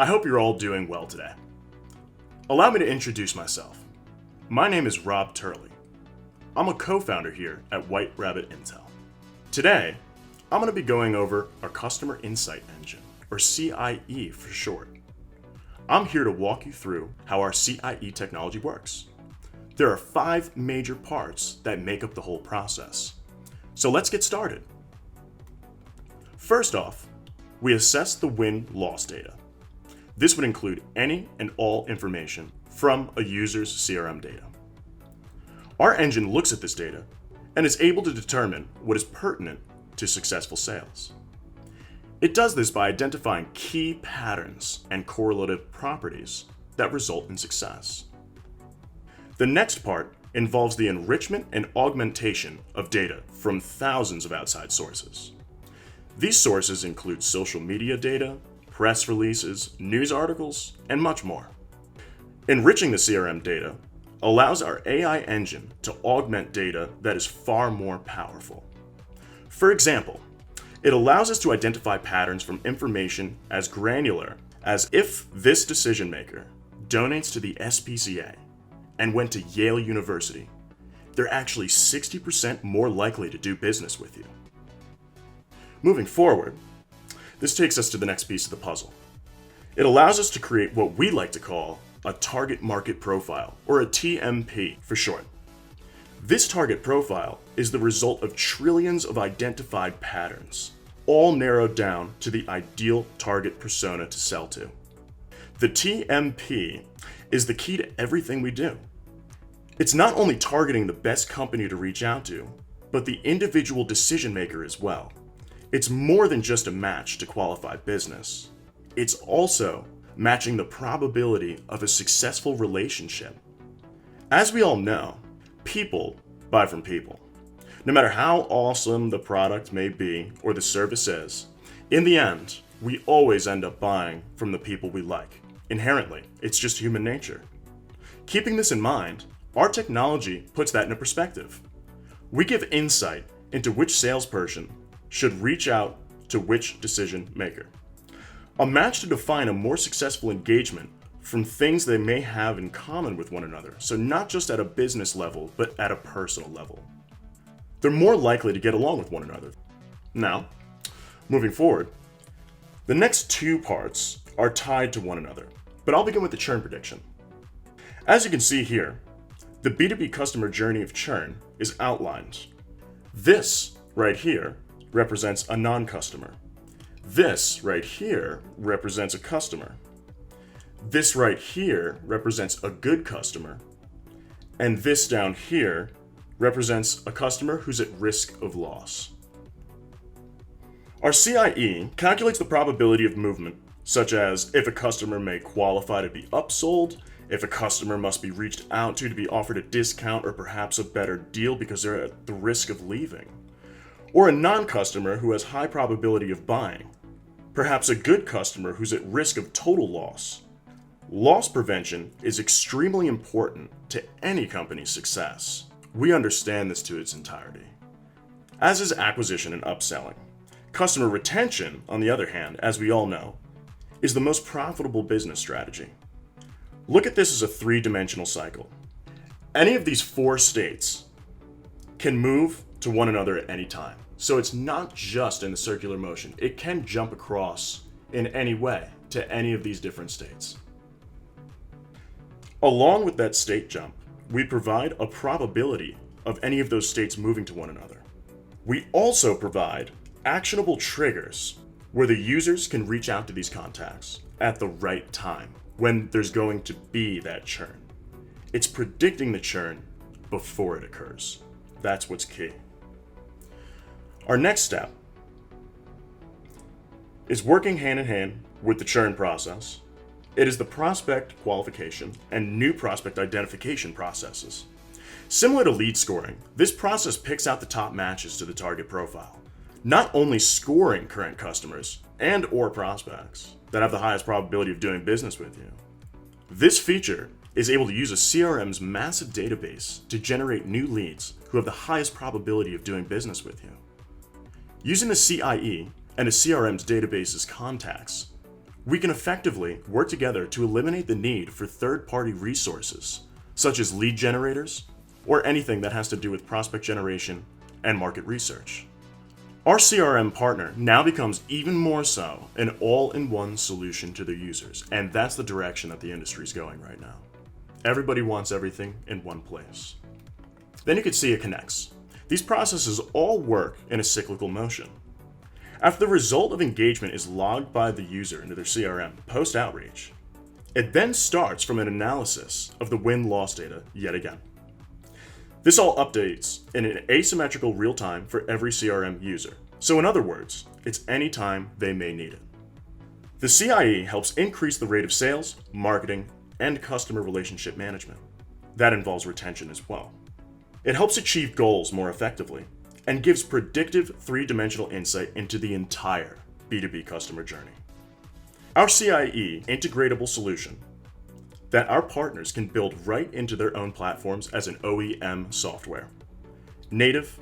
I hope you're all doing well today. Allow me to introduce myself. My name is Rob Turley. I'm a co-founder here at White Rabbit Intel. Today, I'm going to be going over our Customer Insight Engine, or CIE for short. I'm here to walk you through how our CIE technology works. There are 5 major parts that make up the whole process. So let's get started. First off, we assess the win-loss data. This would include any and all information from a user's CRM data. Our engine looks at this data and is able to determine what is pertinent to successful sales. It does this by identifying key patterns and correlative properties that result in success. The next part involves the enrichment and augmentation of data from thousands of outside sources. These sources include social media data, press releases, news articles, and much more. Enriching the CRM data allows our AI engine to augment data that is far more powerful. For example, it allows us to identify patterns from information as granular as if this decision maker donates to the SPCA and went to Yale University, they're actually 60% more likely to do business with you. Moving forward, this takes us to the next piece of the puzzle. It allows us to create what we like to call a target market profile, or a TMP for short. This target profile is the result of trillions of identified patterns, all narrowed down to the ideal target persona to sell to. The TMP is the key to everything we do. It's not only targeting the best company to reach out to, but the individual decision maker as well. It's more than just a match to qualify business. It's also matching the probability of a successful relationship. As we all know, people buy from people. No matter how awesome the product may be or the service is, in the end, we always end up buying from the people we like. Inherently, it's just human nature. Keeping this in mind, our technology puts that into perspective. We give insight into which salesperson should reach out to which decision maker. A match to define a more successful engagement from things they may have in common with one another, so not just at a business level, but at a personal level. They're more likely to get along with one another. Now, moving forward, the next 2 parts are tied to one another, but I'll begin with the churn prediction. As you can see here, the B2B customer journey of churn is outlined. This right here represents a non-customer. This right here represents a customer. This right here represents a good customer. And this down here represents a customer who's at risk of loss. Our CIE calculates the probability of movement, such as if a customer may qualify to be upsold, if a customer must be reached out to be offered a discount or perhaps a better deal because they're at the risk of leaving, or a non-customer who has high probability of buying, perhaps a good customer who's at risk of total loss. Loss prevention is extremely important to any company's success. We understand this to its entirety. As is acquisition and upselling. Customer retention, on the other hand, as we all know, is the most profitable business strategy. Look at this as a 3-dimensional cycle. Any of these 4 states can move to one another at any time. So it's not just in the circular motion. It can jump across in any way to any of these different states. Along with that state jump, we provide a probability of any of those states moving to one another. We also provide actionable triggers where the users can reach out to these contacts at the right time when there's going to be that churn. It's predicting the churn before it occurs. That's what's key. Our next step is working hand in hand with the churn process. It is the prospect qualification and new prospect identification processes. Similar to lead scoring, this process picks out the top matches to the target profile, not only scoring current customers and or prospects that have the highest probability of doing business with you. This feature is able to use a CRM's massive database to generate new leads who have the highest probability of doing business with you. Using the CIE and a CRM's database's contacts, We can effectively work together to eliminate the need for third-party resources, such as lead generators or anything that has to do with prospect generation and market research. Our CRM partner now becomes even more so an all-in-one solution to their users, and that's the direction that the industry is going right now. Everybody wants everything in one place. Then you can see it connects. These processes all work in a cyclical motion. After the result of engagement is logged by the user into their CRM post-outreach, it then starts from an analysis of the win-loss data yet again. This all updates in an asymmetrical real time for every CRM user. So in other words, it's any time they may need it. The CIE helps increase the rate of sales, marketing, and customer relationship management. That involves retention as well. It helps achieve goals more effectively and gives predictive three-dimensional insight into the entire B2B customer journey. Our CIE integratable solution that our partners can build right into their own platforms as an OEM software. Native,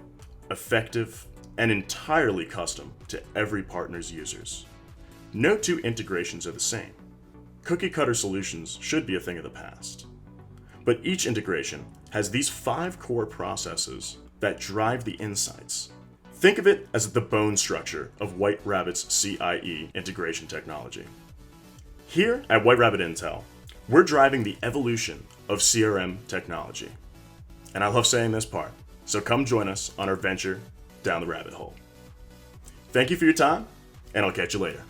effective, and entirely custom to every partner's users. No two integrations are the same. Cookie-cutter solutions should be a thing of the past. But each integration has these 5 core processes that drive the insights. Think of it as the bone structure of White Rabbit's CIE integration technology. Here at White Rabbit Intel, we're driving the evolution of CRM technology. And I love saying this part, so come join us on our venture down the rabbit hole. Thank you for your time, and I'll catch you later.